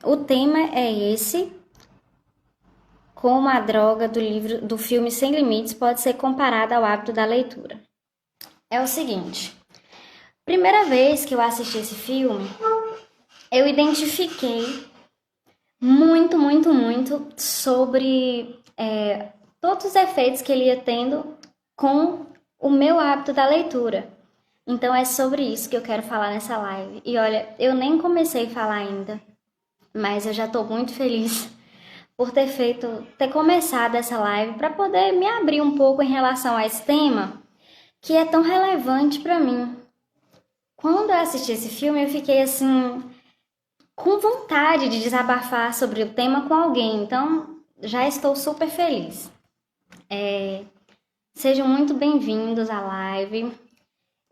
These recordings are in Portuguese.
o tema é esse: como a droga do filme Sem Limites pode ser comparada ao hábito da leitura. É o seguinte, primeira vez que eu assisti esse filme, eu identifiquei muito sobre todos os efeitos que ele ia tendo com o meu hábito da leitura. Então é sobre isso que eu quero falar nessa live. E olha, eu nem comecei a falar ainda, mas eu já estou muito feliz por ter começado essa live para poder me abrir um pouco em relação a esse tema que é tão relevante para mim. Quando eu assisti esse filme, eu fiquei assim com vontade de desabafar sobre o tema com alguém. Então, já estou super feliz. Sejam muito bem-vindos à live.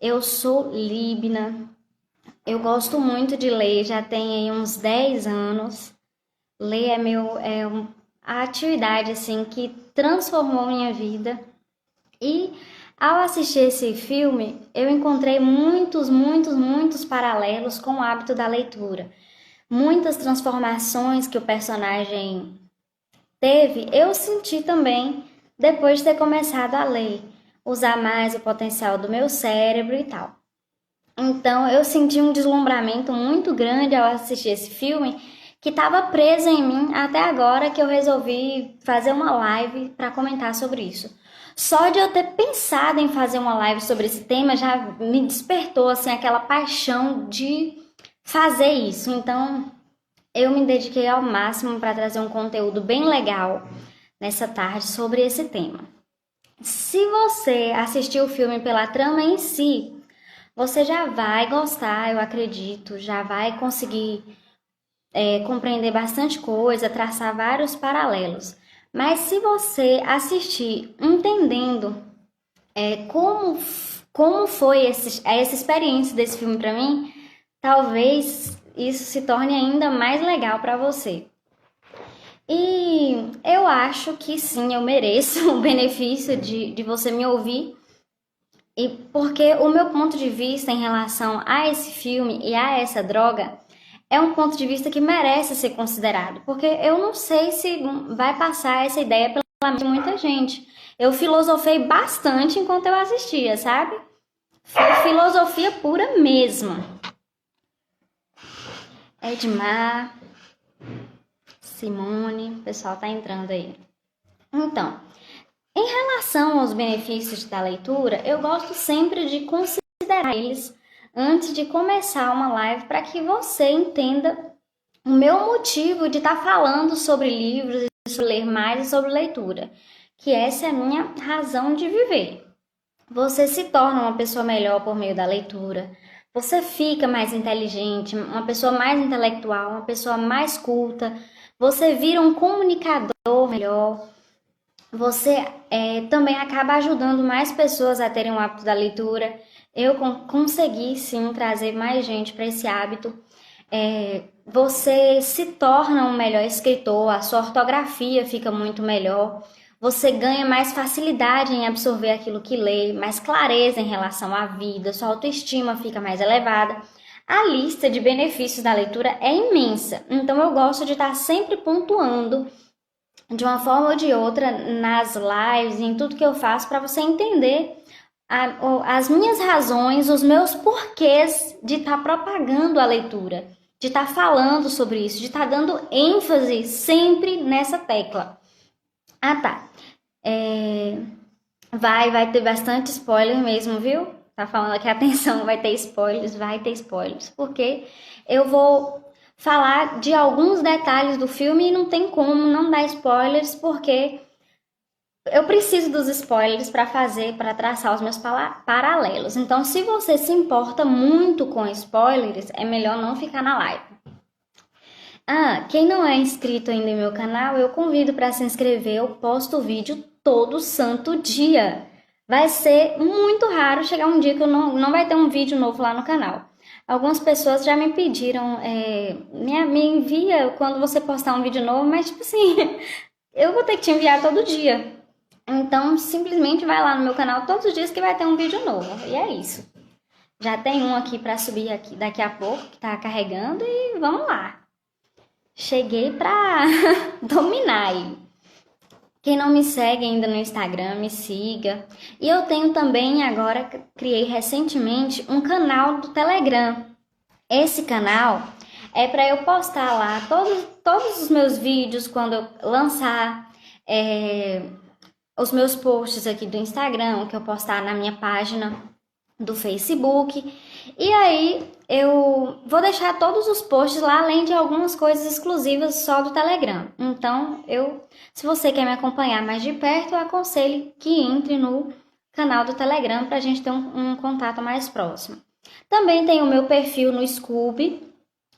Eu sou Libna. Eu gosto muito de ler, já tem aí uns 10 anos. Ler a atividade assim que transformou minha vida. E ao assistir esse filme, eu encontrei muitos paralelos com o hábito da leitura. Muitas transformações que o personagem teve, eu senti também depois de ter começado a ler, usar mais o potencial do meu cérebro e tal. Então eu senti um deslumbramento muito grande ao assistir esse filme, que estava preso em mim até agora que eu resolvi fazer uma live para comentar sobre isso. Só de eu ter pensado em fazer uma live sobre esse tema já me despertou assim aquela paixão de fazer isso. Então eu me dediquei ao máximo para trazer um conteúdo bem legal nessa tarde sobre esse tema. Se você assistiu o filme pela trama em si, você já vai gostar, eu acredito, já vai conseguir compreender bastante coisa, traçar vários paralelos. Mas se você assistir entendendo como foi essa experiência desse filme para mim, talvez isso se torne ainda mais legal para você. E eu acho que sim, eu mereço o benefício de você me ouvir. E porque o meu ponto de vista em relação a esse filme e a essa droga é um ponto de vista que merece ser considerado. Porque eu não sei se vai passar essa ideia pela mente de muita gente. Eu filosofei bastante enquanto eu assistia, sabe? Foi filosofia pura mesmo. Edmar, Simone, o pessoal tá entrando aí. Então, em relação aos benefícios da leitura, eu gosto sempre de considerar eles antes de começar uma live para que você entenda o meu motivo de estar falando sobre livros e sobre ler mais e sobre leitura, que essa é a minha razão de viver. Você se torna uma pessoa melhor por meio da leitura. Você fica mais inteligente, uma pessoa mais intelectual, uma pessoa mais culta. Você vira um comunicador melhor. Você também acaba ajudando mais pessoas a terem o hábito da leitura. Eu consegui, sim, trazer mais gente para esse hábito. Você se torna um melhor escritor, a sua ortografia fica muito melhor. Você ganha mais facilidade em absorver aquilo que lê, mais clareza em relação à vida, sua autoestima fica mais elevada. A lista de benefícios da leitura é imensa, então eu gosto de estar sempre pontuando de uma forma ou de outra nas lives, em tudo que eu faço, para você entender as minhas razões, os meus porquês de estar propagando a leitura, de estar falando sobre isso, de estar dando ênfase sempre nessa tecla. Ah, tá. Vai ter bastante spoiler mesmo, viu? Tá falando aqui, atenção, vai ter spoilers, porque eu vou falar de alguns detalhes do filme e não tem como não dar spoilers, porque eu preciso dos spoilers para traçar os meus paralelos. Então, se você se importa muito com spoilers, é melhor não ficar na live. Quem não é inscrito ainda em meu canal, eu convido para se inscrever. Eu posto vídeo todo santo dia. Vai ser muito raro chegar um dia que eu não vai ter um vídeo novo lá no canal. Algumas pessoas já me pediram, me envia quando você postar um vídeo novo, mas tipo assim, eu vou ter que te enviar todo dia. Então, simplesmente vai lá no meu canal todos os dias que vai ter um vídeo novo. E é isso. Já tem um aqui para subir aqui daqui a pouco, que tá carregando, e vamos lá. cheguei pra dominar ele. Quem não me segue ainda no Instagram, me siga. E eu tenho também, agora, criei recentemente um canal do Telegram. Esse canal é para eu postar lá todos os meus vídeos quando eu lançar os meus posts aqui do Instagram, que eu postar na minha página do Facebook. E aí eu vou deixar todos os posts lá, além de algumas coisas exclusivas só do Telegram. Então, se você quer me acompanhar mais de perto, eu aconselho que entre no canal do Telegram para a gente ter um contato mais próximo. Também tem o meu perfil no Scoob.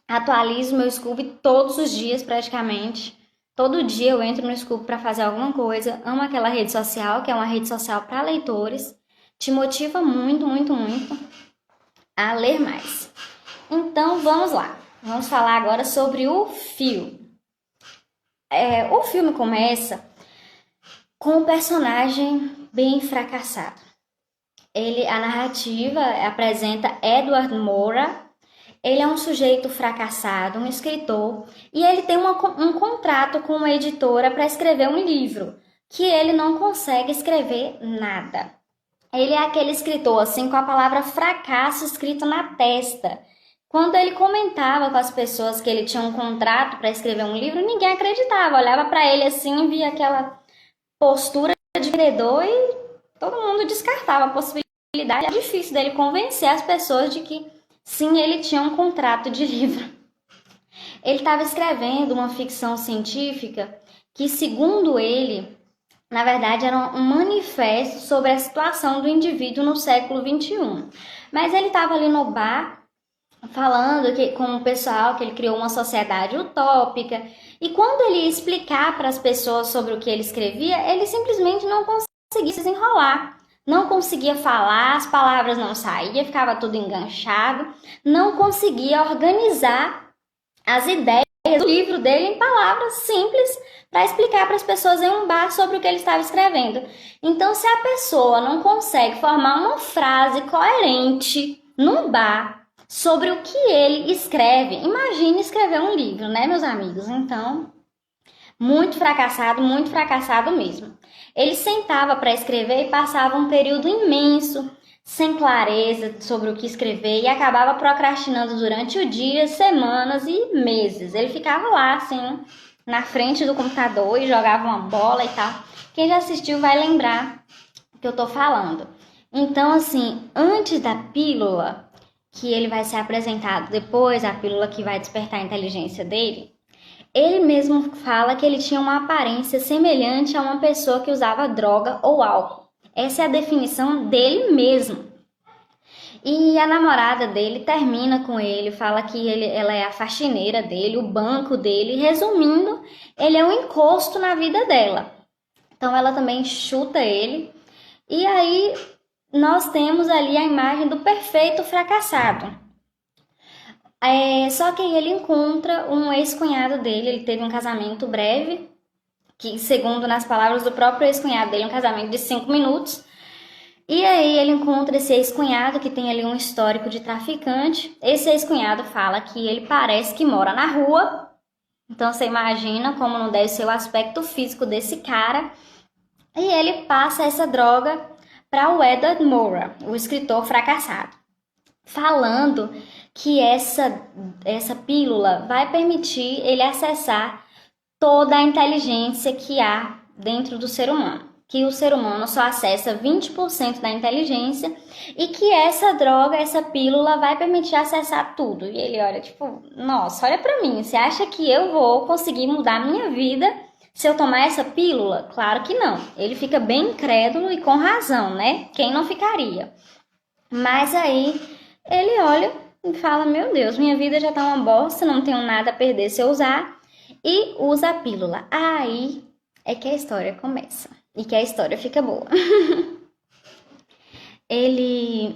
Atualizo meu Scoob todos os dias praticamente. Todo dia eu entro no Scoob para fazer alguma coisa. Amo aquela rede social, que é uma rede social para leitores. Te motiva muito, muito, muito a ler mais. Então vamos lá. Vamos falar agora sobre o filme. O filme começa com um personagem bem fracassado. A narrativa apresenta Edward Moura. Ele é um sujeito fracassado, um escritor, e ele tem um contrato com uma editora para escrever um livro, que ele não consegue escrever nada. Ele é aquele escritor, assim, com a palavra fracasso escrito na testa. Quando ele comentava com as pessoas que ele tinha um contrato para escrever um livro, ninguém acreditava. Olhava para ele assim, via aquela postura de credor e todo mundo descartava a possibilidade. É difícil dele convencer as pessoas de que sim, ele tinha um contrato de livro. Ele estava escrevendo uma ficção científica que, segundo ele, na verdade era um manifesto sobre a situação do indivíduo no século XXI. Mas ele estava ali no bar falando com o pessoal que ele criou uma sociedade utópica. E quando ele ia explicar para as pessoas sobre o que ele escrevia, ele simplesmente não conseguia desenrolar. Não conseguia falar, as palavras não saíam, ficava tudo enganchado, não conseguia organizar as ideias do livro dele em palavras simples para explicar para as pessoas em um bar sobre o que ele estava escrevendo. Então, se a pessoa não consegue formar uma frase coerente num bar sobre o que ele escreve, imagine escrever um livro, né, meus amigos? Então, muito fracassado mesmo. Ele sentava para escrever e passava um período imenso, sem clareza sobre o que escrever e acabava procrastinando durante o dia, semanas e meses. Ele ficava lá, assim, na frente do computador e jogava uma bola e tal. Quem já assistiu vai lembrar que eu tô falando. Então, assim, antes da pílula, que ele vai ser apresentado depois, a pílula que vai despertar a inteligência dele, ele mesmo fala que ele tinha uma aparência semelhante a uma pessoa que usava droga ou álcool. Essa é a definição dele mesmo. E a namorada dele termina com ele, fala que ela é a faxineira dele, o banco dele. Resumindo, ele é um encosto na vida dela. Então ela também chuta ele. E aí nós temos ali a imagem do perfeito fracassado. Só que ele encontra um ex-cunhado dele, ele teve um casamento breve, que segundo nas palavras do próprio ex-cunhado dele, um casamento de 5 minutos. E aí ele encontra esse ex-cunhado que tem ali um histórico de traficante. Esse ex-cunhado fala que ele parece que mora na rua. Então você imagina como não deve ser o aspecto físico desse cara. E ele passa essa droga para o Edward Moura, o escritor fracassado, falando que essa pílula vai permitir ele acessar toda a inteligência que há dentro do ser humano. Que o ser humano só acessa 20% da inteligência e que essa droga, essa pílula vai permitir acessar tudo. E ele olha tipo, nossa, olha pra mim, você acha que eu vou conseguir mudar a minha vida se eu tomar essa pílula? Claro que não. Ele fica bem incrédulo e com razão, né? Quem não ficaria? Mas aí ele olha e fala, meu Deus, minha vida já tá uma bosta, não tenho nada a perder se eu usar, e usa a pílula. Aí é que a história começa e que a história fica boa. Ele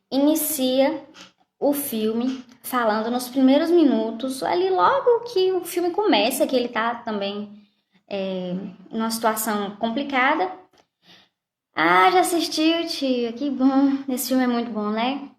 inicia o filme falando nos primeiros minutos, ali logo que o filme começa, que ele tá também numa situação complicada. Ah, já assistiu, tia? Que bom. Esse filme é muito bom, né?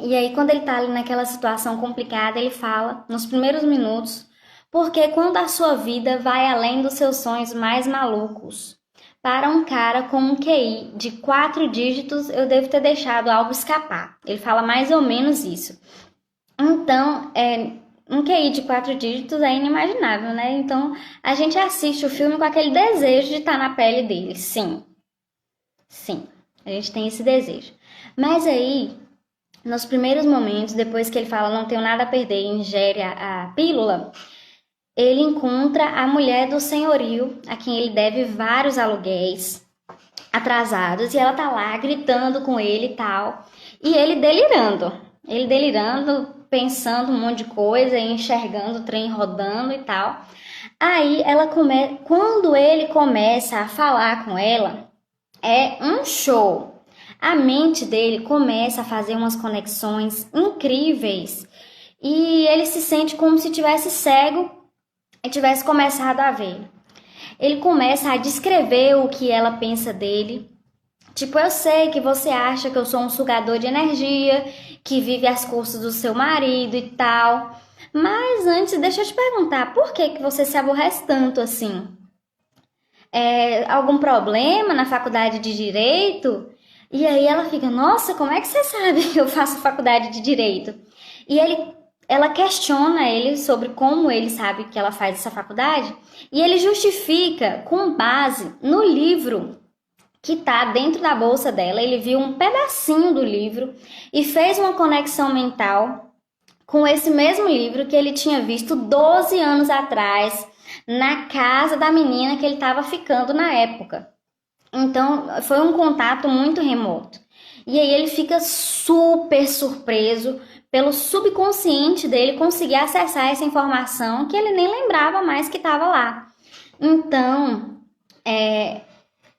E aí, quando ele tá ali naquela situação complicada, ele fala, nos primeiros minutos, porque quando a sua vida vai além dos seus sonhos mais malucos. Para um cara com um QI de 4 dígitos, eu devo ter deixado algo escapar. Ele fala mais ou menos isso. Então, um QI de 4 dígitos é inimaginável, né? Então, a gente assiste o filme com aquele desejo de estar na pele dele. Sim, sim, a gente tem esse desejo. Mas aí, nos primeiros momentos, depois que ele fala não tenho nada a perder e ingere a pílula, ele encontra a mulher do senhorio, a quem ele deve vários aluguéis atrasados, e ela tá lá gritando com ele e tal, e ele delirando, pensando um monte de coisa, enxergando o trem rodando e tal. Aí quando ele começa a falar com ela, é um show. A mente dele começa a fazer umas conexões incríveis e ele se sente como se tivesse cego e tivesse começado a ver. Ele começa a descrever o que ela pensa dele. Tipo, eu sei que você acha que eu sou um sugador de energia, que vive às custas do seu marido e tal. Mas antes, deixa eu te perguntar, por que que você se aborrece tanto assim? Algum problema na faculdade de Direito? E aí ela fica, nossa, como é que você sabe que eu faço faculdade de Direito? E ela questiona ele sobre como ele sabe que ela faz essa faculdade, e ele justifica com base no livro que tá dentro da bolsa dela. Ele viu um pedacinho do livro e fez uma conexão mental com esse mesmo livro que ele tinha visto 12 anos atrás na casa da menina que ele estava ficando na época. Então, foi um contato muito remoto. E aí ele fica super surpreso pelo subconsciente dele conseguir acessar essa informação que ele nem lembrava mais que estava lá. Então,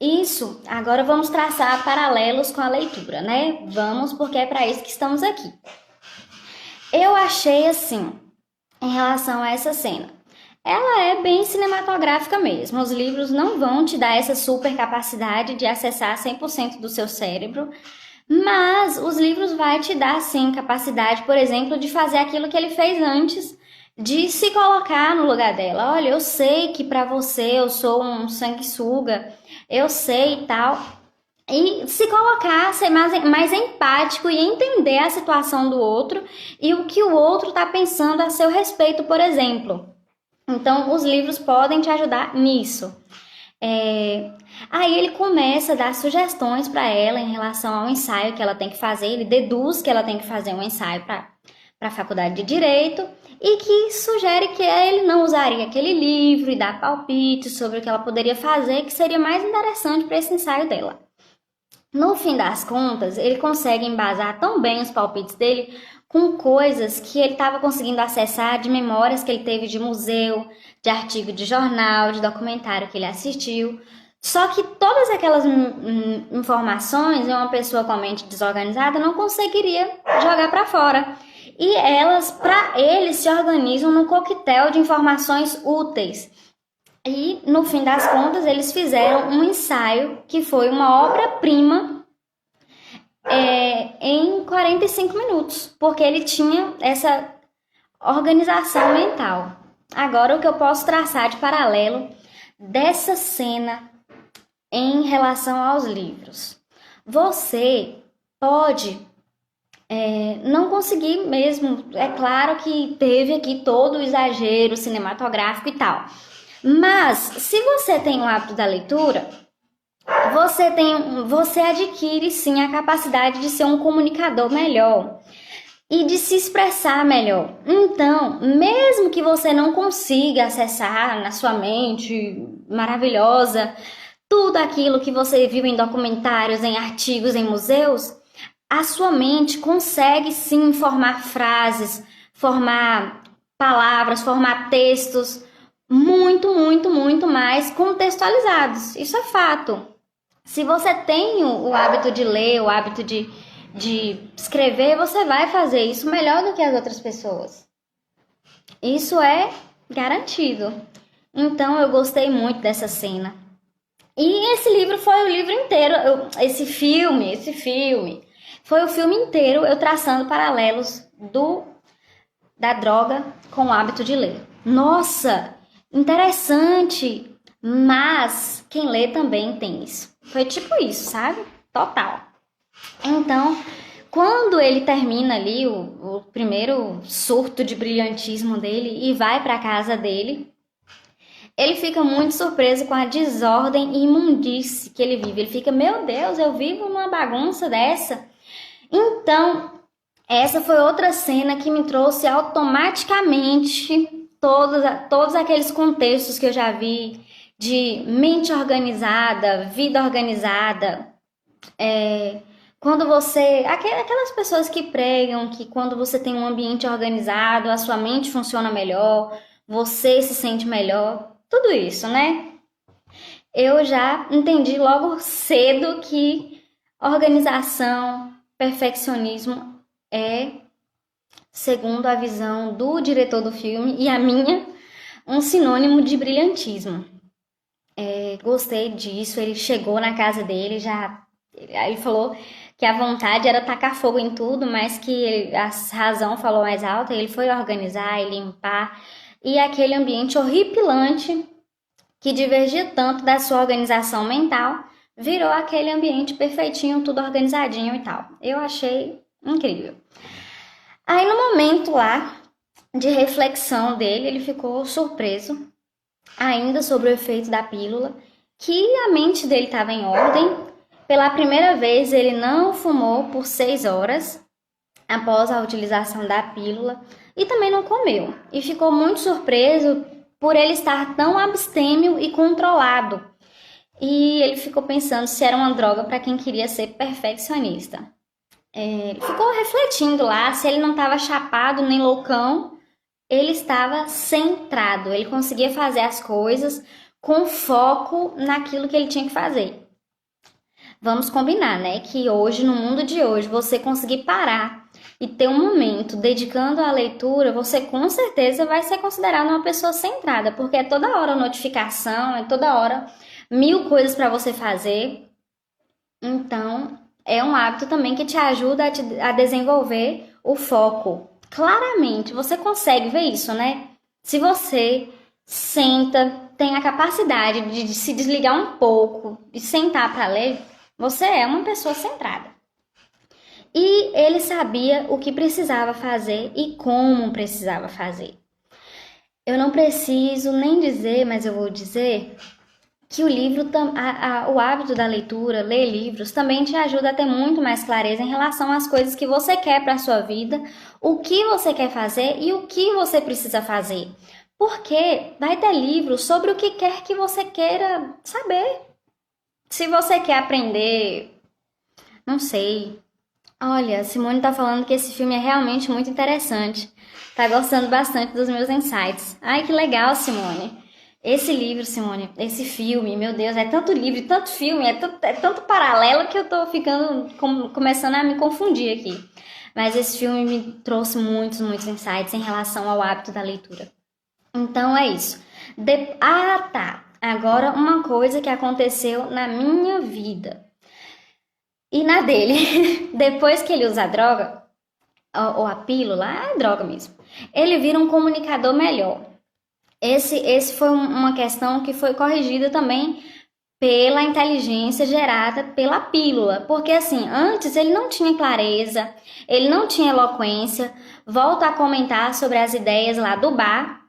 isso, agora vamos traçar paralelos com a leitura, né? Vamos, porque é para isso que estamos aqui. Eu achei assim, em relação a essa cena, ela é bem cinematográfica mesmo. Os livros não vão te dar essa super capacidade de acessar 100% do seu cérebro, mas os livros vai te dar sim capacidade, por exemplo, de fazer aquilo que ele fez antes, de se colocar no lugar dela. Olha, eu sei que para você eu sou um sanguessuga, eu sei e tal. E se colocar, ser mais empático e entender a situação do outro e o que o outro está pensando a seu respeito, por exemplo. Então, os livros podem te ajudar nisso. Aí ele começa a dar sugestões para ela em relação ao ensaio que ela tem que fazer. Ele deduz que ela tem que fazer um ensaio para a faculdade de Direito e que sugere que ele não usaria aquele livro e dá palpite sobre o que ela poderia fazer, que seria mais interessante para esse ensaio dela. No fim das contas, ele consegue embasar tão bem os palpites dele com coisas que ele estava conseguindo acessar de memórias que ele teve de museu, de artigo de jornal, de documentário que ele assistiu. Só que todas aquelas informações, uma pessoa com a mente desorganizada não conseguiria jogar para fora. E elas, para ele, se organizam num coquetel de informações úteis. E, no fim das contas, eles fizeram um ensaio que foi uma obra-prima em 45 minutos, porque ele tinha essa organização mental. Agora, o que eu posso traçar de paralelo dessa cena em relação aos livros? Você pode não conseguir mesmo. É claro que teve aqui todo o exagero cinematográfico e tal. Mas, se você tem o hábito da leitura, você adquire sim a capacidade de ser um comunicador melhor e de se expressar melhor. Então, mesmo que você não consiga acessar na sua mente maravilhosa tudo aquilo que você viu em documentários, em artigos, em museus, a sua mente consegue sim formar frases, formar palavras, formar textos muito, muito, muito mais contextualizados. Isso é fato. Se você tem o hábito de ler, o hábito de escrever, você vai fazer isso melhor do que as outras pessoas. Isso é garantido. Então, eu gostei muito dessa cena. E esse livro foi o livro inteiro. Esse filme Foi o filme inteiro eu traçando paralelos da droga com o hábito de ler. Nossa, interessante, mas quem lê também tem isso. Foi tipo isso, sabe? Total. Então, quando ele termina ali o primeiro surto de brilhantismo dele e vai para casa dele, ele fica muito surpreso com a desordem e imundície que ele vive. Ele fica, meu Deus, eu vivo numa bagunça dessa. Então, essa foi outra cena que me trouxe automaticamente todos aqueles contextos que eu já vi de mente organizada, vida organizada. Quando você... Aquelas pessoas que pregam que quando você tem um ambiente organizado, a sua mente funciona melhor, você se sente melhor. Tudo isso, né? Eu já entendi logo cedo que organização, perfeccionismo é, segundo a visão do diretor do filme e a minha, um sinônimo de brilhantismo. Gostei disso, ele chegou na casa dele, ele falou que a vontade era tacar fogo em tudo, mas que a razão falou mais alto, ele foi organizar e limpar, e aquele ambiente horripilante que divergia tanto da sua organização mental, virou aquele ambiente perfeitinho, tudo organizadinho e tal. Eu achei incrível. Aí no momento lá de reflexão dele, ele ficou surpreso, ainda sobre o efeito da pílula, que a mente dele estava em ordem. Pela primeira vez, ele não fumou por 6 horas após a utilização da pílula e também não comeu. E ficou muito surpreso por ele estar tão abstêmio e controlado. E ele ficou pensando se era uma droga para quem queria ser perfeccionista. Ele ficou refletindo lá se ele não estava chapado nem loucão, ele estava centrado, ele conseguia fazer as coisas com foco naquilo que ele tinha que fazer. Vamos combinar, né, que hoje, no mundo de hoje, você conseguir parar e ter um momento dedicando à leitura, você com certeza vai ser considerado uma pessoa centrada, porque é toda hora notificação, é toda hora 1000 coisas para você fazer. Então, é um hábito também que te ajuda a desenvolver o foco. Claramente, você consegue ver isso, né? Se você senta, tem a capacidade de se desligar um pouco e sentar para ler, você é uma pessoa centrada. E ele sabia o que precisava fazer e como precisava fazer. Eu não preciso nem dizer, mas eu vou dizer que o livro, o hábito da leitura, ler livros, também te ajuda a ter muito mais clareza em relação às coisas que você quer para a sua vida, o que você quer fazer e o que você precisa fazer. Porque vai ter livros sobre o que quer que você queira saber. Se você quer aprender, não sei. Olha, Simone tá falando que esse filme é realmente muito interessante. Tá gostando bastante dos meus insights. Ai, que legal, Simone. Esse livro, Simone, esse filme, meu Deus, é tanto livro, tanto filme, é tanto paralelo que eu tô começando a me confundir aqui. Mas esse filme me trouxe muitos insights em relação ao hábito da leitura. Então é isso. Tá. Agora uma coisa que aconteceu na minha vida e na dele. Depois que ele usa a droga, ou a pílula, é droga mesmo, ele vira um comunicador melhor. Esse foi uma questão que foi corrigida também pela inteligência gerada pela pílula. Porque assim, antes ele não tinha clareza, ele não tinha eloquência. Volta a comentar sobre as ideias lá do bar,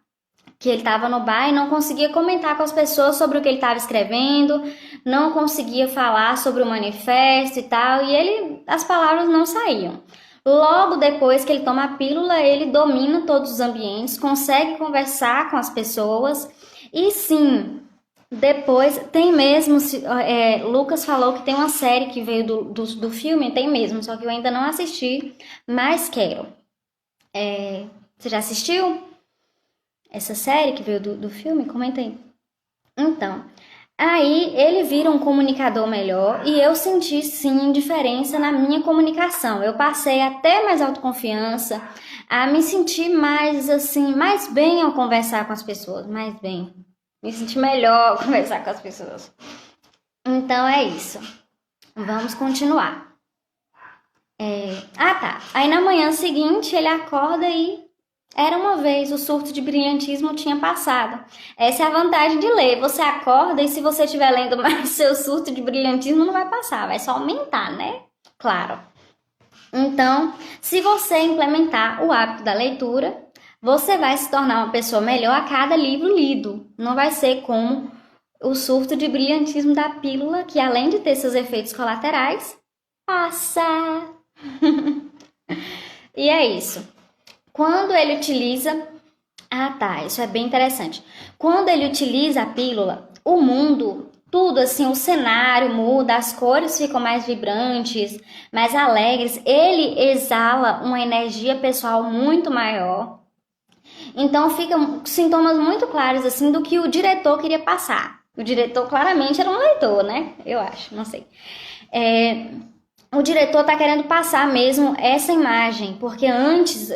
que ele estava no bar e não conseguia comentar com as pessoas sobre o que ele estava escrevendo, não conseguia falar sobre o manifesto e tal, e as palavras não saíam. Logo depois que ele toma a pílula, ele domina todos os ambientes, consegue conversar com as pessoas e sim, depois tem mesmo, Lucas falou que tem uma série que veio do filme, tem mesmo, só que eu ainda não assisti, mas quero. Você já assistiu essa série que veio do filme? Comenta aí. Então, aí ele vira um comunicador melhor e eu senti sim diferença na minha comunicação. Eu passei a ter mais autoconfiança, a me sentir mais assim, mais bem ao conversar com as pessoas, mais bem. Me sentir melhor ao conversar com as pessoas. Então é isso. Vamos continuar. Ah, tá. Aí na manhã seguinte ele acorda e era uma vez, o surto de brilhantismo tinha passado. Essa é a vantagem de ler. Você acorda e se você estiver lendo mais, seu surto de brilhantismo não vai passar, vai só aumentar, né? Claro. Então, se você implementar o hábito da leitura, você vai se tornar uma pessoa melhor a cada livro lido. Não vai ser como o surto de brilhantismo da pílula, que além de ter seus efeitos colaterais, passa. E é isso. Quando ele utiliza. Ah, tá, isso é bem interessante. Quando ele utiliza a pílula, o mundo, tudo assim, o cenário muda, as cores ficam mais vibrantes, mais alegres. Ele exala uma energia pessoal muito maior. Então ficam sintomas muito claros assim do que o diretor queria passar. O diretor claramente era um leitor, né? Eu acho, não sei. O diretor tá querendo passar mesmo essa imagem, porque antes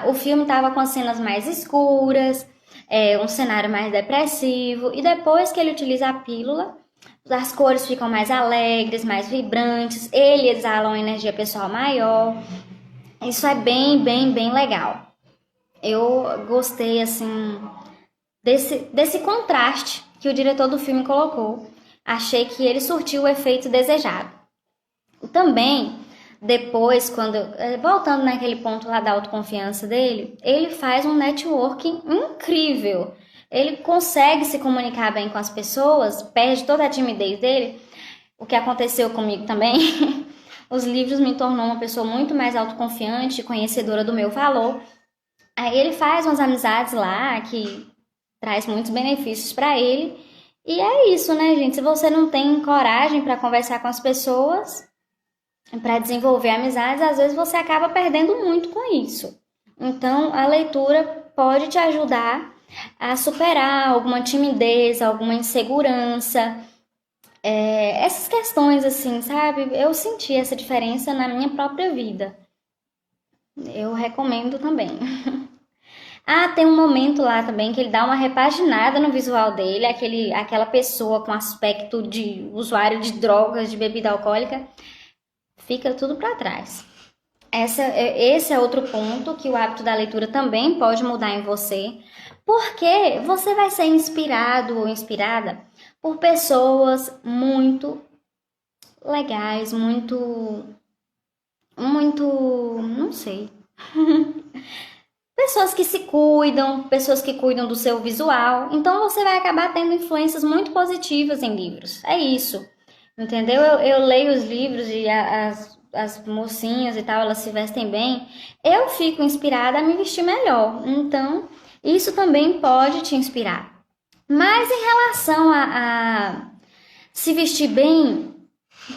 o filme tava com as cenas mais escuras, um cenário mais depressivo, e depois que ele utiliza a pílula, as cores ficam mais alegres, mais vibrantes, ele exala uma energia pessoal maior. Isso é bem, bem, bem legal. Eu gostei, assim, desse contraste que o diretor do filme colocou. Achei que ele surtiu o efeito desejado. Também, depois, voltando naquele ponto lá da autoconfiança dele, ele faz um networking incrível. Ele consegue se comunicar bem com as pessoas, perde toda a timidez dele, o que aconteceu comigo também. Os livros me tornou uma pessoa muito mais autoconfiante, conhecedora do meu valor. Aí ele faz umas amizades lá que traz muitos benefícios para ele. E é isso, né, gente? Se você não tem coragem para conversar com as pessoas, para desenvolver amizades, às vezes você acaba perdendo muito com isso. Então, a leitura pode te ajudar a superar alguma timidez, alguma insegurança, essas questões assim, sabe? Eu senti essa diferença na minha própria vida. Eu recomendo também. Ah, tem um momento lá também que ele dá uma repaginada no visual dele, aquela pessoa com aspecto de usuário de drogas, de bebida alcoólica, fica tudo para trás. Esse é outro ponto que o hábito da leitura também pode mudar em você, porque você vai ser inspirado ou inspirada por pessoas muito legais, não sei. Pessoas que se cuidam, pessoas que cuidam do seu visual. Então você vai acabar tendo influências muito positivas em livros. É isso. Entendeu? Eu leio os livros e as mocinhas e tal, elas se vestem bem. Eu fico inspirada a me vestir melhor. Então, isso também pode te inspirar. Mas em relação a se vestir bem,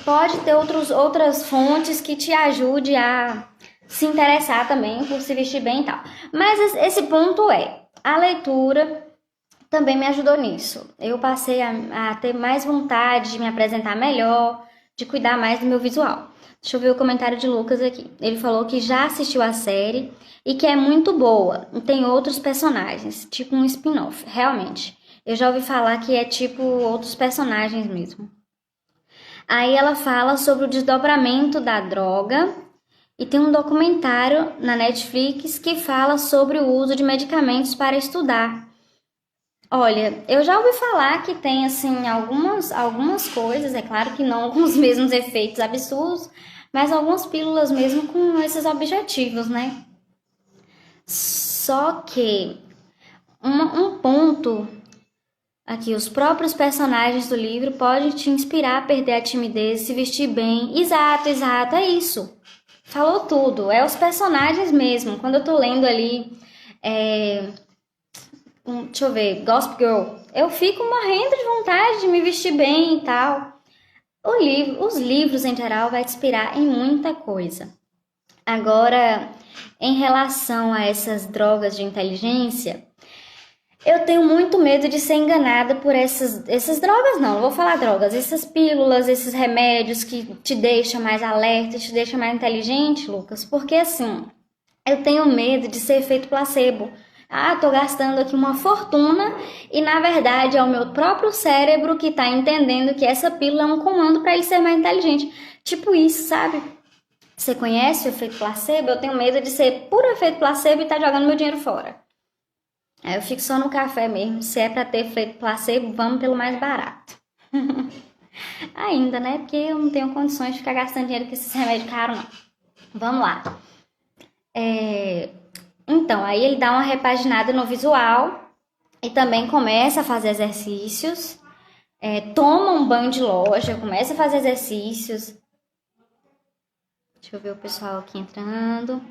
pode ter outras fontes que te ajude a se interessar também por se vestir bem e tal. Mas esse ponto a leitura também me ajudou nisso. Eu passei a ter mais vontade de me apresentar melhor, de cuidar mais do meu visual. Deixa eu ver o comentário de Lucas aqui. Ele falou que já assistiu a série e que é muito boa. E tem outros personagens, tipo um spin-off. Realmente. Eu já ouvi falar que é tipo outros personagens mesmo. Aí ela fala sobre o desdobramento da droga e tem um documentário na Netflix que fala sobre o uso de medicamentos para estudar. Olha, eu já ouvi falar que tem, assim, algumas coisas, é claro que não com os mesmos efeitos absurdos, mas algumas pílulas mesmo com esses objetivos, né? Só que um ponto aqui, os próprios personagens do livro podem te inspirar a perder a timidez, se vestir bem. Exato, é isso. Falou tudo, é os personagens mesmo. Quando eu tô lendo ali, deixa eu ver, Gossip Girl, eu fico morrendo de vontade de me vestir bem e tal. Os livros em geral vai te inspirar em muita coisa. Agora, em relação a essas drogas de inteligência, eu tenho muito medo de ser enganada por essas drogas, não vou falar drogas, essas pílulas, esses remédios que te deixam mais alerta, te deixam mais inteligente, Lucas, porque assim, eu tenho medo de ser efeito placebo. Ah, tô gastando aqui uma fortuna e na verdade é o meu próprio cérebro que tá entendendo que essa pílula é um comando para ele ser mais inteligente. Tipo isso, sabe? Você conhece o efeito placebo? Eu tenho medo de ser puro efeito placebo e estar jogando meu dinheiro fora. Aí eu fico só no café mesmo. Se é pra ter efeito placebo, vamos pelo mais barato. Ainda, né? Porque eu não tenho condições de ficar gastando dinheiro com esses remédios caros, não. Vamos lá. Então, aí ele dá uma repaginada no visual e também começa a fazer exercícios. Toma um banho de loja, começa a fazer exercícios. Deixa eu ver o pessoal aqui entrando.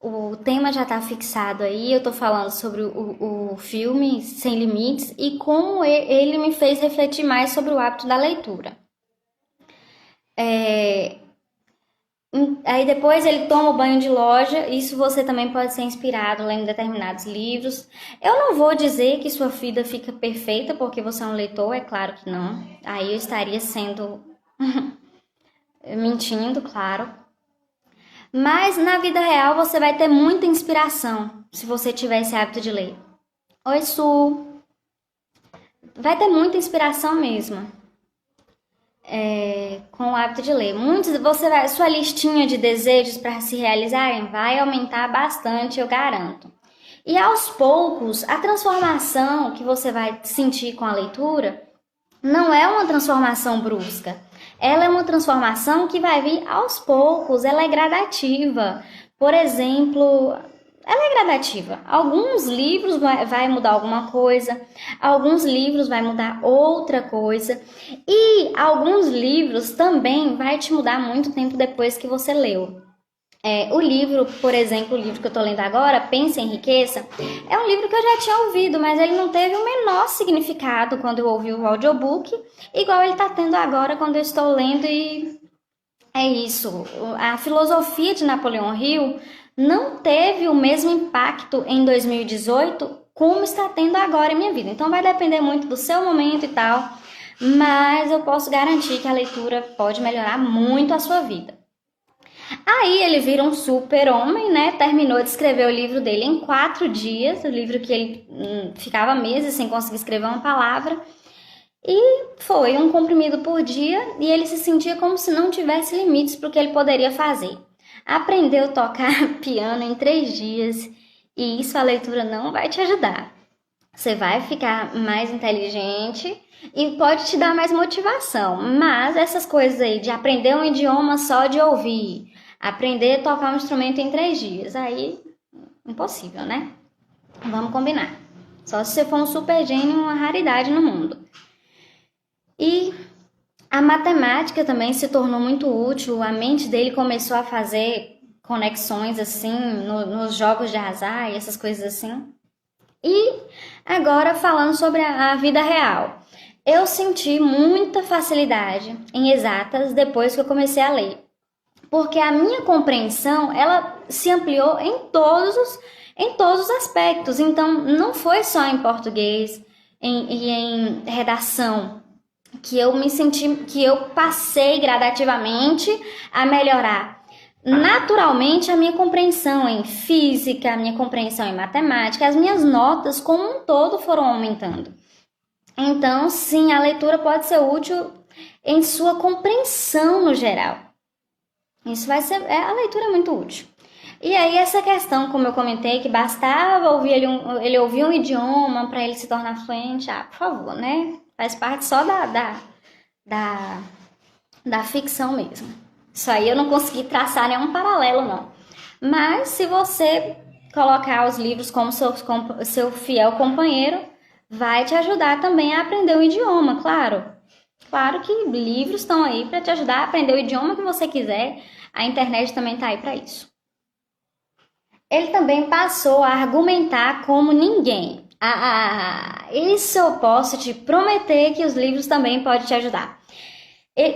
O tema já está fixado aí. Eu estou falando sobre o filme Sem Limites e como ele me fez refletir mais sobre o hábito da leitura. Aí depois ele toma o banho de loja. Isso você também pode ser inspirado lendo determinados livros. Eu não vou dizer que sua vida fica perfeita porque você é um leitor, é claro que não. Aí eu estaria sendo mentindo, claro. Mas na vida real você vai ter muita inspiração se você tiver esse hábito de ler. Oi, Su. Vai ter muita inspiração mesmo. Com o hábito de ler. Sua listinha de desejos para se realizarem vai aumentar bastante, eu garanto. E aos poucos, a transformação que você vai sentir com a leitura não é uma transformação brusca. Ela é uma transformação que vai vir aos poucos, ela é gradativa. Por exemplo, ela é gradativa. Alguns livros vai mudar alguma coisa, alguns livros vai mudar outra coisa, e alguns livros também vai te mudar muito tempo depois que você leu. O livro, por exemplo, o livro que eu tô lendo agora, Pense e Enriqueça, é um livro que eu já tinha ouvido, mas ele não teve o menor significado quando eu ouvi o audiobook, igual ele tá tendo agora quando eu estou lendo, e é isso. A filosofia de Napoleão Hill não teve o mesmo impacto em 2018 como está tendo agora em minha vida. Então vai depender muito do seu momento e tal, mas eu posso garantir que a leitura pode melhorar muito a sua vida. Aí ele vira um super-homem, né? Terminou de escrever o livro dele em 4 dias, o livro que ele ficava meses sem conseguir escrever uma palavra. E foi um comprimido por dia e ele se sentia como se não tivesse limites para o que ele poderia fazer. Aprendeu a tocar piano em 3 dias e isso a leitura não vai te ajudar. Você vai ficar mais inteligente e pode te dar mais motivação, mas essas coisas aí de aprender um idioma só de ouvir, aprender a tocar um instrumento em 3 dias, aí impossível, né? Vamos combinar. Só se você for um super gênio, uma raridade no mundo. E a matemática também se tornou muito útil, a mente dele começou a fazer conexões assim nos jogos de azar e essas coisas assim. E agora falando sobre a vida real. Eu senti muita facilidade em exatas depois que eu comecei a ler. Porque a minha compreensão, ela se ampliou em todos os aspectos. Então, não foi só em português e em redação que eu me senti, que eu passei gradativamente a melhorar. Naturalmente, a minha compreensão em física, a minha compreensão em matemática, as minhas notas como um todo foram aumentando. Então, sim, a leitura pode ser útil em sua compreensão no geral. Isso vai ser, a leitura é muito útil. E aí essa questão, como eu comentei, que bastava ouvir ele ouvir um idioma para ele se tornar fluente, por favor, né? Faz parte só da ficção mesmo. Isso aí eu não consegui traçar nenhum paralelo, não. Mas se você colocar os livros como seu fiel companheiro, vai te ajudar também a aprender o idioma, claro. Claro que livros estão aí para te ajudar a aprender o idioma que você quiser. A internet também está aí para isso. Ele também passou a argumentar como ninguém. Isso eu posso te prometer que os livros também podem te ajudar.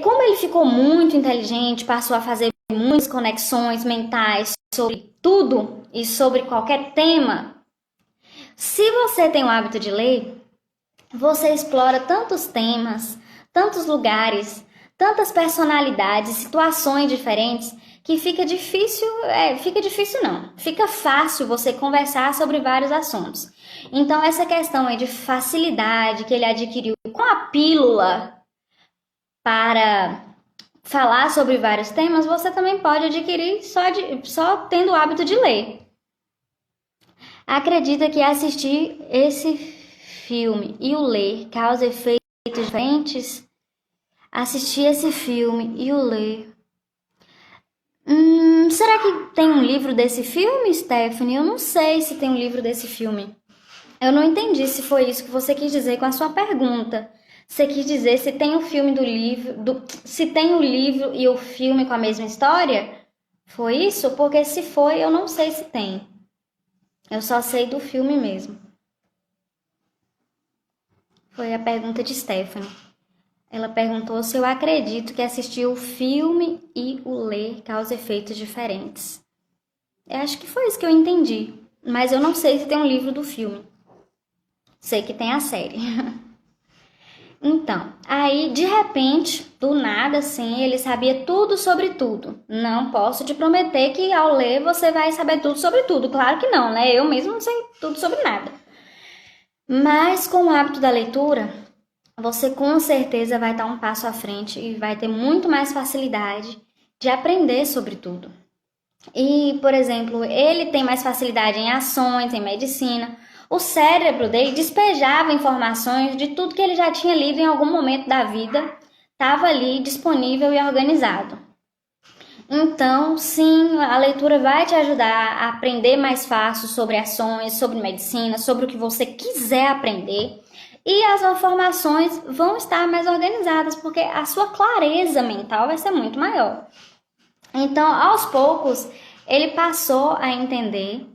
Como ele ficou muito inteligente, passou a fazer muitas conexões mentais sobre tudo e sobre qualquer tema. Se você tem o hábito de ler, você explora tantos temas, tantos lugares, tantas personalidades, situações diferentes, que fica fácil você conversar sobre vários assuntos. Então, essa questão aí de facilidade que ele adquiriu com a pílula para falar sobre vários temas, você também pode adquirir só tendo o hábito de ler. Acredita que assistir esse filme e o ler causa efeitos diferentes? Assistir esse filme e o ler. Será que tem um livro desse filme, Stephanie? Eu não sei se tem um livro desse filme. Eu não entendi se foi isso que você quis dizer com a sua pergunta. Você quis dizer se tem o filme do livro, se tem o livro e o filme com a mesma história? Foi isso? Porque se foi, eu não sei se tem. Eu só sei do filme mesmo. Foi a pergunta de Stephanie. Ela perguntou se eu acredito que assistir o filme e o ler causa efeitos diferentes. Eu acho que foi isso que eu entendi. Mas eu não sei se tem um livro do filme. Sei que tem a série. Então, aí de repente, do nada, assim, ele sabia tudo sobre tudo. Não posso te prometer que ao ler você vai saber tudo sobre tudo. Claro que não, né? Eu mesmo não sei tudo sobre nada. Mas com o hábito da leitura, você com certeza vai dar um passo à frente e vai ter muito mais facilidade de aprender sobre tudo. E, por exemplo, ele tem mais facilidade em ações, em medicina. O cérebro dele despejava informações de tudo que ele já tinha lido em algum momento da vida, estava ali disponível e organizado. Então, sim, a leitura vai te ajudar a aprender mais fácil sobre ações, sobre medicina, sobre o que você quiser aprender. E as informações vão estar mais organizadas, porque a sua clareza mental vai ser muito maior. Então, aos poucos, ele passou a entender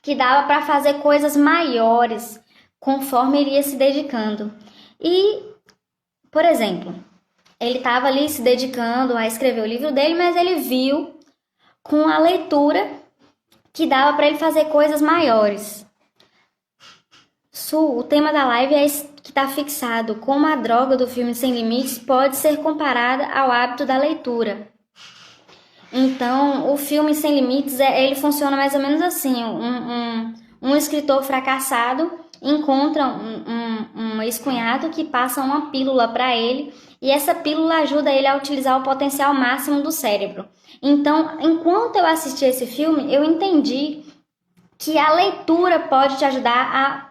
que dava para fazer coisas maiores conforme ele ia se dedicando. E, por exemplo, ele estava ali se dedicando a escrever o livro dele, mas ele viu com a leitura que dava para ele fazer coisas maiores. O tema da live é que está fixado: como a droga do filme Sem Limites pode ser comparada ao hábito da leitura. Então, o filme Sem Limites, ele funciona mais ou menos assim. Um escritor fracassado encontra um ex-cunhado que passa uma pílula para ele, e essa pílula ajuda ele a utilizar o potencial máximo do cérebro. Então, enquanto eu assisti esse filme, eu entendi que a leitura pode te ajudar a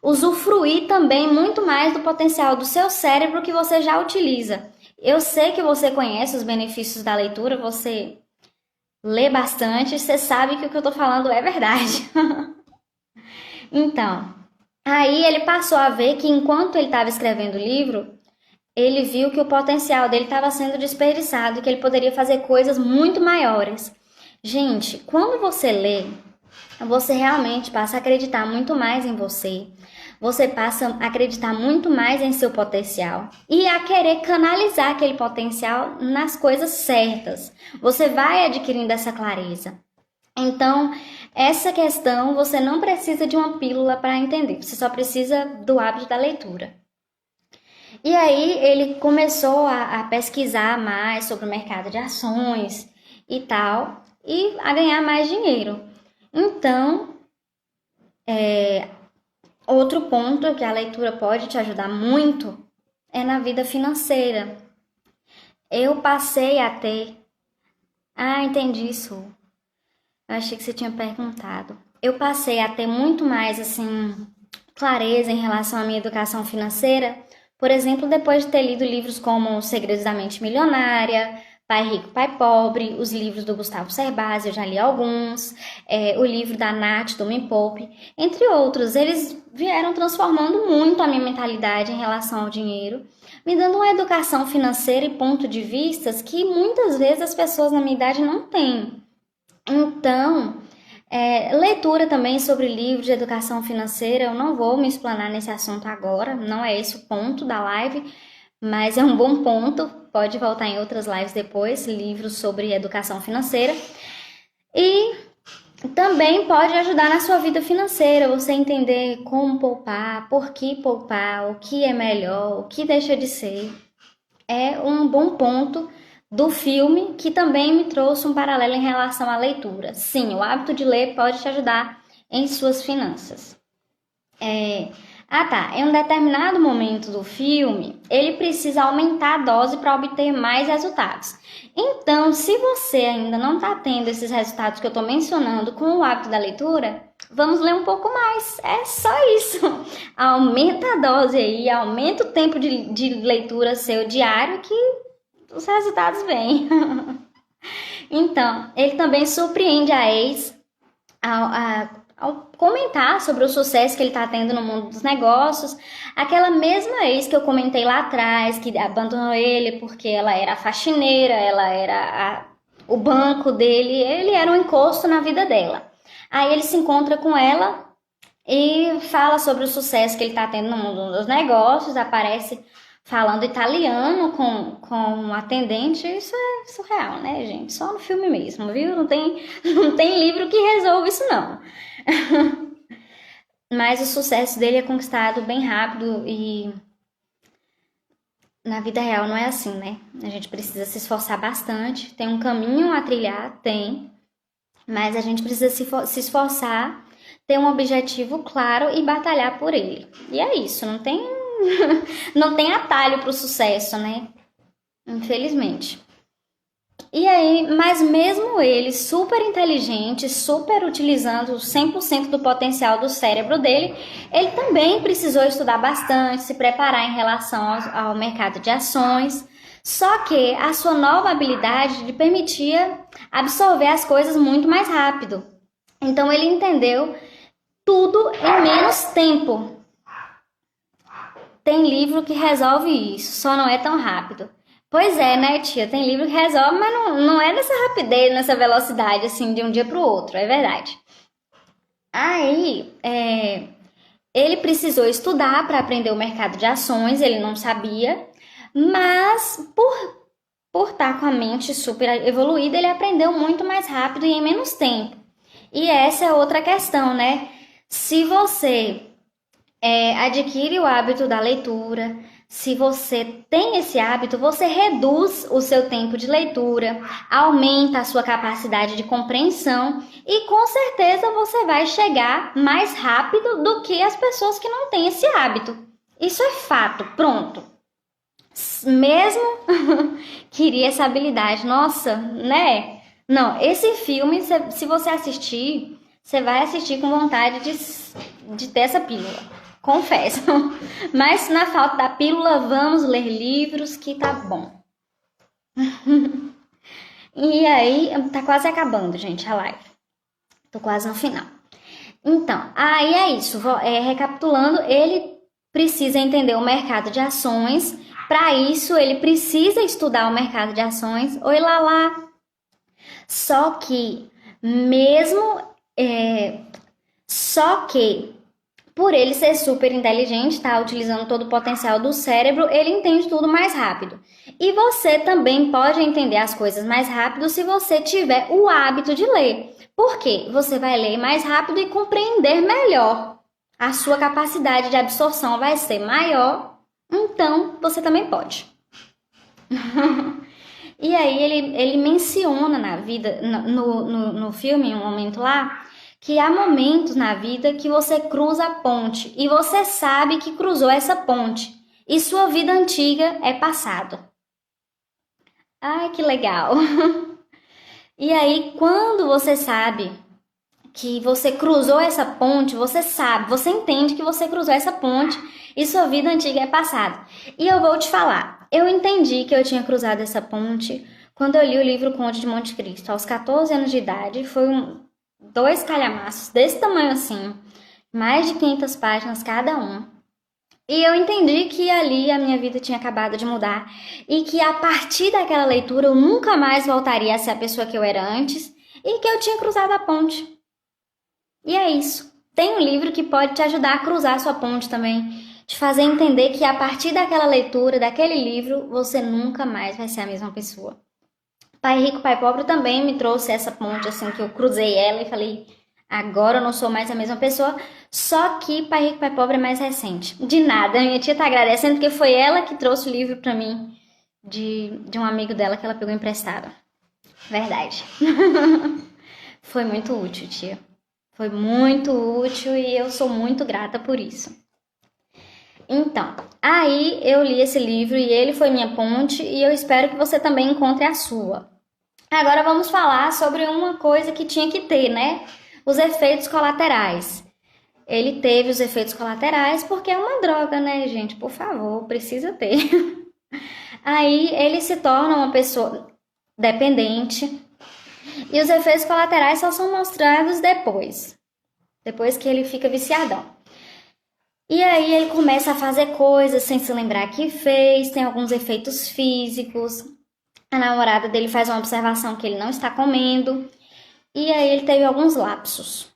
usufruir também muito mais do potencial do seu cérebro que você já utiliza. Eu sei que você conhece os benefícios da leitura, você lê bastante, você sabe que o que eu tô falando é verdade. Então, aí ele passou a ver que enquanto ele estava escrevendo o livro, ele viu que o potencial dele estava sendo desperdiçado, que ele poderia fazer coisas muito maiores. Gente, quando você lê, você realmente passa a acreditar muito mais em você. Você passa a acreditar muito mais em seu potencial e a querer canalizar aquele potencial nas coisas certas. Você vai adquirindo essa clareza. Então, essa questão você não precisa de uma pílula para entender, você só precisa do hábito da leitura. E aí ele começou a pesquisar mais sobre o mercado de ações e tal, e a ganhar mais dinheiro. Então, outro ponto que a leitura pode te ajudar muito é na vida financeira. Eu passei a ter... entendi isso. Eu achei que você tinha perguntado. Eu passei a ter muito mais, assim, clareza em relação à minha educação financeira, por exemplo, depois de ter lido livros como Os Segredos da Mente Milionária, Pai Rico, Pai Pobre, os livros do Gustavo Cerbasi, eu já li alguns, o livro da Nath, do Me Poupe, entre outros. Eles vieram transformando muito a minha mentalidade em relação ao dinheiro, me dando uma educação financeira e ponto de vistas que muitas vezes as pessoas na minha idade não têm. Então, leitura também sobre livros de educação financeira, eu não vou me explanar nesse assunto agora, não é esse o ponto da live, mas é um bom ponto, pode voltar em outras lives depois, livros sobre educação financeira. E também pode ajudar na sua vida financeira, você entender como poupar, por que poupar, o que é melhor, o que deixa de ser. É um bom ponto do filme que também me trouxe um paralelo em relação à leitura. Sim, o hábito de ler pode te ajudar em suas finanças. Ah, tá. Em um determinado momento do filme, ele precisa aumentar a dose para obter mais resultados. Então, se você ainda não está tendo esses resultados que eu estou mencionando com o hábito da leitura, vamos ler um pouco mais. É só isso. Aumenta a dose aí, aumenta o tempo de leitura seu diário que os resultados vêm. Então, ele também surpreende a ex ao comentar sobre o sucesso que ele está tendo no mundo dos negócios. Aquela mesma ex que eu comentei lá atrás, que abandonou ele porque ela era a faxineira, ela era o banco dele, ele era um encosto na vida dela. Aí ele se encontra com ela e fala sobre o sucesso que ele está tendo no mundo dos negócios, aparece falando italiano com um atendente. Isso é surreal, né, gente? Só no filme mesmo, viu? Não tem livro que resolva isso, não. Mas o sucesso dele é conquistado bem rápido e na vida real não é assim, né? A gente precisa se esforçar bastante. Tem um caminho a trilhar, tem, mas a gente precisa se esforçar, ter um objetivo claro e batalhar por ele. E é isso, não tem não tem atalho para o sucesso, né? Infelizmente. E aí, mas mesmo ele super inteligente, super utilizando 100% do potencial do cérebro dele, ele também precisou estudar bastante, se preparar em relação ao mercado de ações. Só que a sua nova habilidade lhe permitia absorver as coisas muito mais rápido. Então ele entendeu tudo em menos tempo. Tem livro que resolve isso, só não é tão rápido. Pois é, né, tia? Tem livro que resolve, mas não é nessa rapidez, nessa velocidade, assim, de um dia para o outro, é verdade. Aí, ele precisou estudar para aprender o mercado de ações, ele não sabia, mas por estar com a mente super evoluída, ele aprendeu muito mais rápido e em menos tempo. E essa é outra questão, né? Se você adquire o hábito da leitura, se você tem esse hábito, você reduz o seu tempo de leitura, aumenta a sua capacidade de compreensão e com certeza você vai chegar mais rápido do que as pessoas que não têm esse hábito. Isso é fato, pronto. Mesmo queria essa habilidade, nossa, né? Não, esse filme, se você assistir, você vai assistir com vontade de ter essa pílula. Confesso. Mas na falta da pílula, vamos ler livros que tá bom. E aí, tá quase acabando, gente, a live. Tô quase no final. Então, aí é isso. Recapitulando, ele precisa entender o mercado de ações. Para isso, ele precisa estudar o mercado de ações. Oi, Lala. Só que, por ele ser super inteligente, tá utilizando todo o potencial do cérebro, ele entende tudo mais rápido. E você também pode entender as coisas mais rápido se você tiver o hábito de ler. Por quê? Você vai ler mais rápido e compreender melhor. A sua capacidade de absorção vai ser maior, então você também pode. E aí ele menciona na vida, no filme, em um momento lá, que há momentos na vida que você cruza a ponte e você sabe que cruzou essa ponte e sua vida antiga é passado. Ai, que legal! E aí, quando você sabe que você cruzou essa ponte, você entende que você cruzou essa ponte e sua vida antiga é passado. E eu vou te falar, eu entendi que eu tinha cruzado essa ponte quando eu li o livro Conde de Monte Cristo. Aos 14 anos de idade, foi 2 calhamaços desse tamanho assim, mais de 500 páginas cada um. E eu entendi que ali a minha vida tinha acabado de mudar e que a partir daquela leitura eu nunca mais voltaria a ser a pessoa que eu era antes e que eu tinha cruzado a ponte. E é isso. Tem um livro que pode te ajudar a cruzar a sua ponte também, te fazer entender que a partir daquela leitura, daquele livro, você nunca mais vai ser a mesma pessoa. Pai Rico, Pai Pobre também me trouxe essa ponte, assim, que eu cruzei ela e falei, agora eu não sou mais a mesma pessoa, só que Pai Rico, Pai Pobre é mais recente. De nada, minha tia tá agradecendo porque foi ela que trouxe o livro pra mim, de um amigo dela que ela pegou emprestado. Verdade. Foi muito útil, tia. Foi muito útil e eu sou muito grata por isso. Então, aí eu li esse livro e ele foi minha ponte e eu espero que você também encontre a sua. Agora vamos falar sobre uma coisa que tinha que ter, né? Os efeitos colaterais. Ele teve os efeitos colaterais porque é uma droga, né, gente? Por favor, precisa ter. Aí ele se torna uma pessoa dependente e os efeitos colaterais só são mostrados depois que ele fica viciadão. E aí ele começa a fazer coisas sem se lembrar que fez, tem alguns efeitos físicos. A namorada dele faz uma observação que ele não está comendo. E aí ele teve alguns lapsos.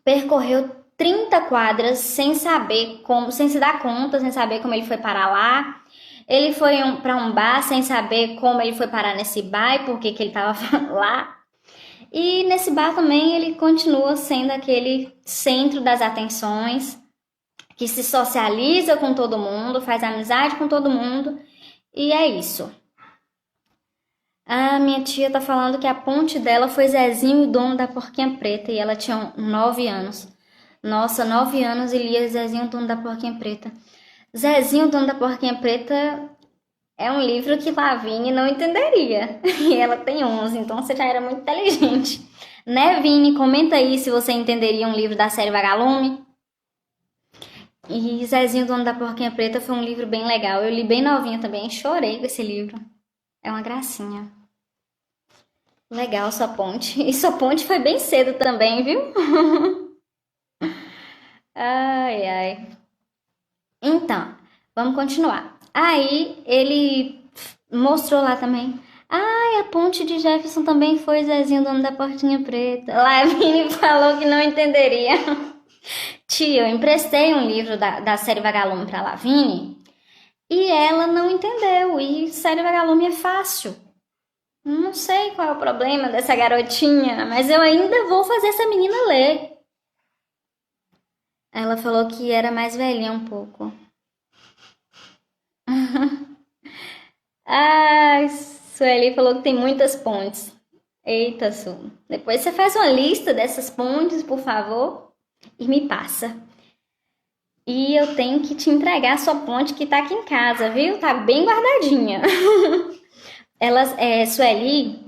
Percorreu 30 quadras sem saber como, sem se dar conta, sem saber como ele foi parar lá. Ele foi para um bar sem saber como ele foi parar nesse bar e por que ele estava lá. E nesse bar também ele continua sendo aquele centro das atenções, que se socializa com todo mundo, faz amizade com todo mundo, e é isso. A minha tia tá falando que a ponte dela foi Zezinho, o dono da Porquinha Preta, e ela tinha 9 anos. Nossa, 9 anos e lia Zezinho, o dono da Porquinha Preta. Zezinho, o dono da Porquinha Preta é um livro que Lavínia não entenderia. E ela tem 11, então você já era muito inteligente. Né, Vini? Comenta aí se você entenderia um livro da série Vagalume. E Zezinho, dono da Porquinha Preta, foi um livro bem legal. Eu li bem novinha também, chorei com esse livro. É uma gracinha. Legal sua ponte. E sua ponte foi bem cedo também, viu? Ai, ai. Então, vamos continuar. Aí ele mostrou lá também. Ai, a ponte de Jefferson também foi Zezinho, dono da Portinha Preta. Lavínia falou que não entenderia. Tia, eu emprestei um livro da série Vagalume pra Lavínia e ela não entendeu. E série Vagalume é fácil. Não sei qual é o problema dessa garotinha, mas eu ainda vou fazer essa menina ler. Ela falou que era mais velhinha um pouco. Ah, Sueli falou que tem muitas pontes. Eita, Su. Depois você faz uma lista dessas pontes, por favor, e me passa. E eu tenho que te entregar a sua ponte que tá aqui em casa, viu? Tá bem guardadinha. Sueli,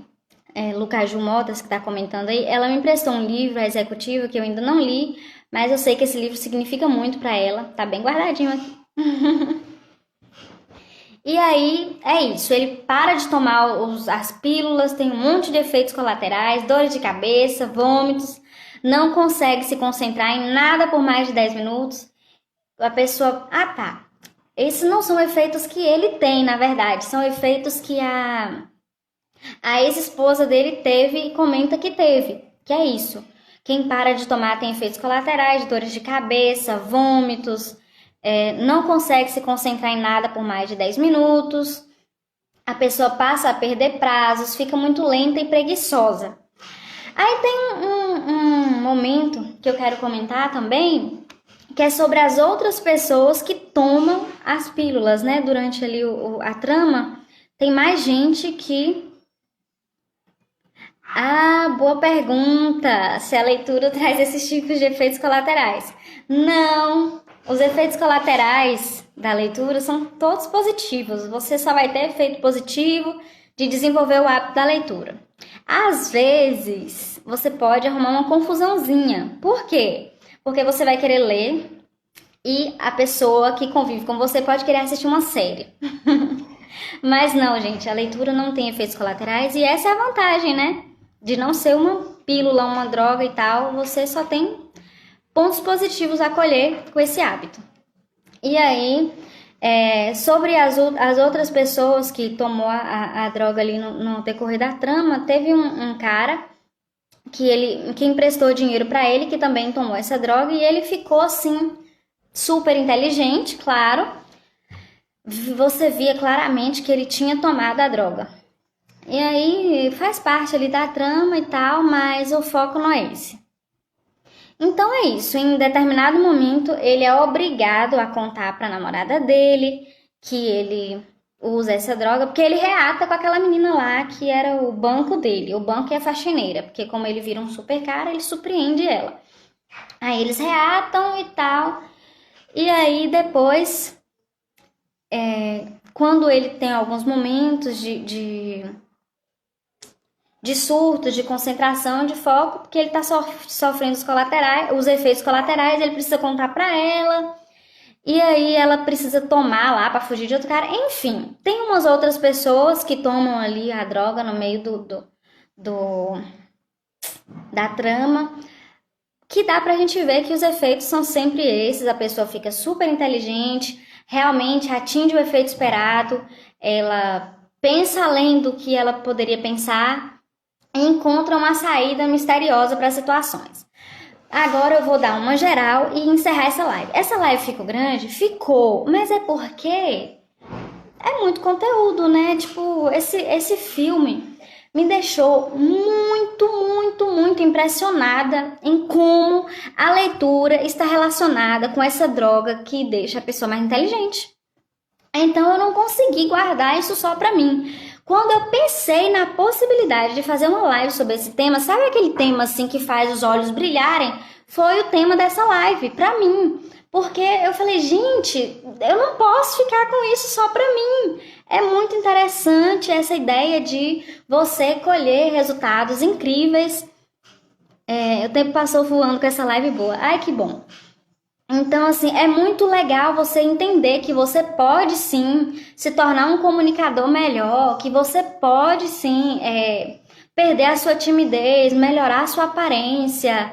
Lucaju Motas, que tá comentando aí, ela me emprestou um livro, a executiva, que eu ainda não li, mas eu sei que esse livro significa muito pra ela. Tá bem guardadinho aqui. E aí, é isso. Ele para de tomar as pílulas, tem um monte de efeitos colaterais, dores de cabeça, vômitos, não consegue se concentrar em nada por mais de 10 minutos. A pessoa... Ah, tá. Esses não são efeitos que ele tem, na verdade. São efeitos que a ex-esposa dele teve e comenta que teve. Que é isso. Quem para de tomar tem efeitos colaterais, dores de cabeça, vômitos... não consegue se concentrar em nada por mais de 10 minutos, a pessoa passa a perder prazos, fica muito lenta e preguiçosa. Aí tem um momento que eu quero comentar também, que é sobre as outras pessoas que tomam as pílulas, né? Durante ali a trama, tem mais gente que... Ah, boa pergunta! Se a leitura traz esses tipos de efeitos colaterais. Não! Os efeitos colaterais da leitura são todos positivos. Você só vai ter efeito positivo de desenvolver o hábito da leitura. Às vezes, você pode arrumar uma confusãozinha. Por quê? Porque você vai querer ler e a pessoa que convive com você pode querer assistir uma série. Mas não, gente, a leitura não tem efeitos colaterais e essa é a vantagem, né? De não ser uma pílula, uma droga e tal, você só tem pontos positivos a colher com esse hábito. E aí, sobre as outras pessoas que tomou a droga ali no decorrer da trama, teve um cara que emprestou dinheiro para ele, que também tomou essa droga, e ele ficou assim, super inteligente, claro. Você via claramente que ele tinha tomado a droga. E aí, faz parte ali da trama e tal, mas o foco não é esse. Então é isso, em determinado momento ele é obrigado a contar para a namorada dele que ele usa essa droga, porque ele reata com aquela menina lá que era o banco dele, o banco e a faxineira, porque como ele vira um super cara, ele surpreende ela. Aí eles reatam e tal, E aí depois, quando ele tem alguns momentos de surto, de concentração, de foco, porque ele tá sofrendo os efeitos colaterais, ele precisa contar pra ela, e aí ela precisa tomar lá pra fugir de outro cara. Enfim, tem umas outras pessoas que tomam ali a droga no meio da trama, que dá pra gente ver que os efeitos são sempre esses, a pessoa fica super inteligente, realmente atinge o efeito esperado, ela pensa além do que ela poderia pensar, e encontra uma saída misteriosa para as situações. Agora eu vou dar uma geral e encerrar essa live. Essa live ficou grande? Ficou, mas é porque é muito conteúdo, né? Tipo, esse filme me deixou muito impressionada em como a leitura está relacionada com essa droga que deixa a pessoa mais inteligente. Então eu não consegui guardar isso só pra mim. Quando eu pensei na possibilidade de fazer uma live sobre esse tema, sabe aquele tema assim que faz os olhos brilharem? Foi o tema dessa live pra mim. Porque eu falei, gente, eu não posso ficar com isso só pra mim. É muito interessante essa ideia de você colher resultados incríveis. O tempo passou voando com essa live boa. Ai, que bom. Então, assim, é muito legal você entender que você pode sim se tornar um comunicador melhor, que você pode sim perder a sua timidez, melhorar a sua aparência,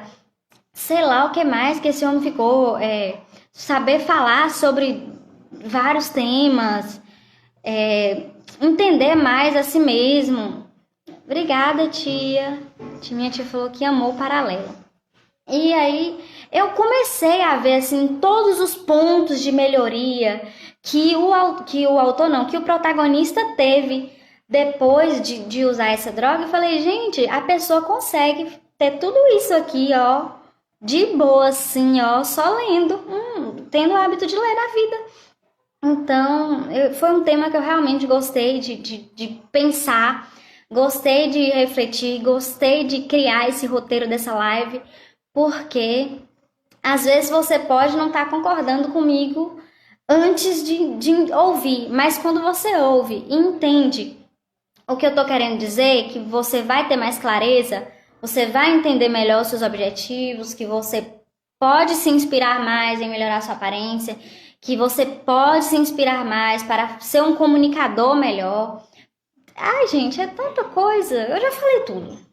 sei lá o que mais que esse homem ficou, saber falar sobre vários temas, entender mais a si mesmo. Obrigada, tia. Minha tia falou que amou o paralelo. E aí eu comecei a ver assim todos os pontos de melhoria que o protagonista teve depois de usar essa droga. Eu falei, gente, a pessoa consegue ter tudo isso aqui, ó, de boa, assim, ó, só lendo, tendo o hábito de ler na vida. Então, foi um tema que eu realmente gostei de pensar, gostei de refletir, gostei de criar esse roteiro dessa live, porque às vezes você pode não estar concordando comigo antes de ouvir, mas quando você ouve e entende o que eu tô querendo dizer, que você vai ter mais clareza, você vai entender melhor os seus objetivos, que você pode se inspirar mais em melhorar sua aparência, que você pode se inspirar mais para ser um comunicador melhor. Ai, gente, é tanta coisa. Eu já falei tudo.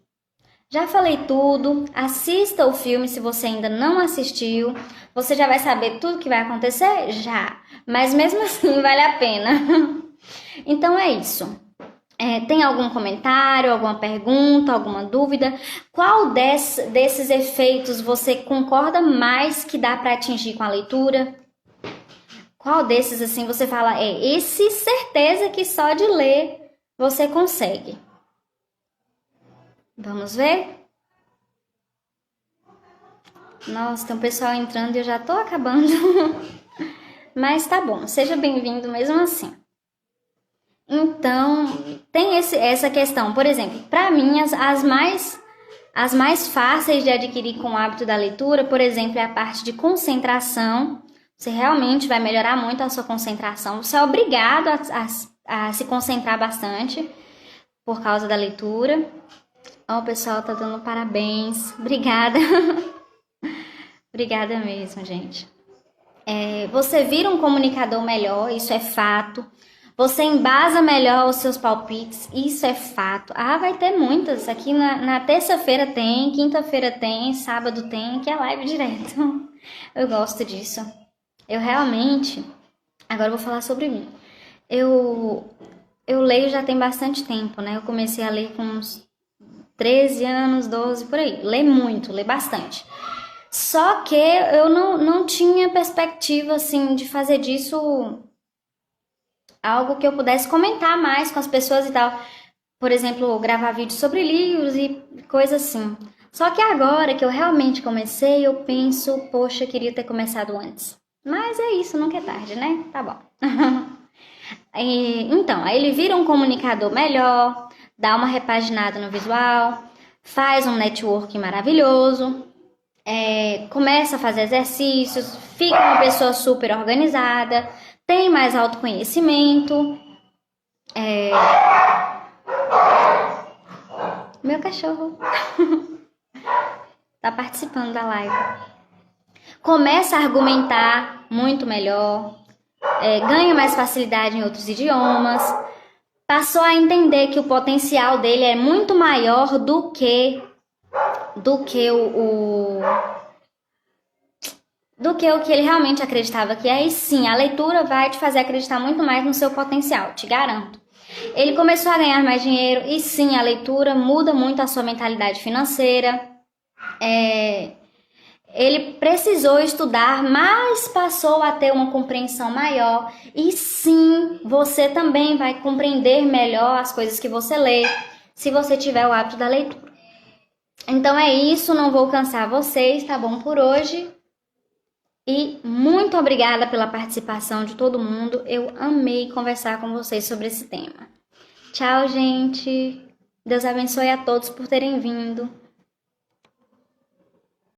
Já falei tudo, assista o filme se você ainda não assistiu. Você já vai saber tudo que vai acontecer? Já. Mas mesmo assim vale a pena. Então é isso. Tem algum comentário, alguma pergunta, alguma dúvida? Qual desses efeitos você concorda mais que dá para atingir com a leitura? Qual desses assim você fala, esse certeza que só de ler você consegue? Vamos ver? Nossa, tem um pessoal entrando e eu já tô acabando. Mas tá bom, seja bem-vindo mesmo assim. Então, tem essa questão. Por exemplo, para mim, as mais fáceis de adquirir com o hábito da leitura, por exemplo, é a parte de concentração. Você realmente vai melhorar muito a sua concentração. Você é obrigado a se concentrar bastante por causa da leitura. Ó, o pessoal tá dando parabéns. Obrigada. Obrigada mesmo, gente. Você vira um comunicador melhor, isso é fato. Você embasa melhor os seus palpites, isso é fato. Ah, vai ter muitas. Aqui na terça-feira tem, quinta-feira tem, sábado tem, que é live direto. Eu gosto disso. Eu realmente... Agora eu vou falar sobre mim. Eu leio já tem bastante tempo, né? Eu comecei a ler com uns 13 anos, 12, por aí. Lê muito, lê bastante. Só que eu não tinha perspectiva, assim, de fazer disso algo que eu pudesse comentar mais com as pessoas e tal. Por exemplo, gravar vídeos sobre livros e coisas assim. Só que agora que eu realmente comecei, eu penso, poxa, queria ter começado antes. Mas é isso, nunca é tarde, né? Tá bom. Então, aí ele vira um comunicador melhor, dá uma repaginada no visual, faz um networking maravilhoso. começa a fazer exercícios, fica uma pessoa super organizada, tem mais autoconhecimento. Meu cachorro tá participando da live. Começa a argumentar muito melhor, ganha mais facilidade em outros idiomas, passou a entender que o potencial dele é muito maior do que o que ele realmente acreditava que é. E sim, a leitura vai te fazer acreditar muito mais no seu potencial, te garanto. Ele começou a ganhar mais dinheiro e sim, a leitura muda muito a sua mentalidade financeira. Ele precisou estudar, mas passou a ter uma compreensão maior. E sim, você também vai compreender melhor as coisas que você lê, se você tiver o hábito da leitura. Então é isso, não vou cansar vocês, tá bom por hoje? E muito obrigada pela participação de todo mundo. Eu amei conversar com vocês sobre esse tema. Tchau, gente. Deus abençoe a todos por terem vindo.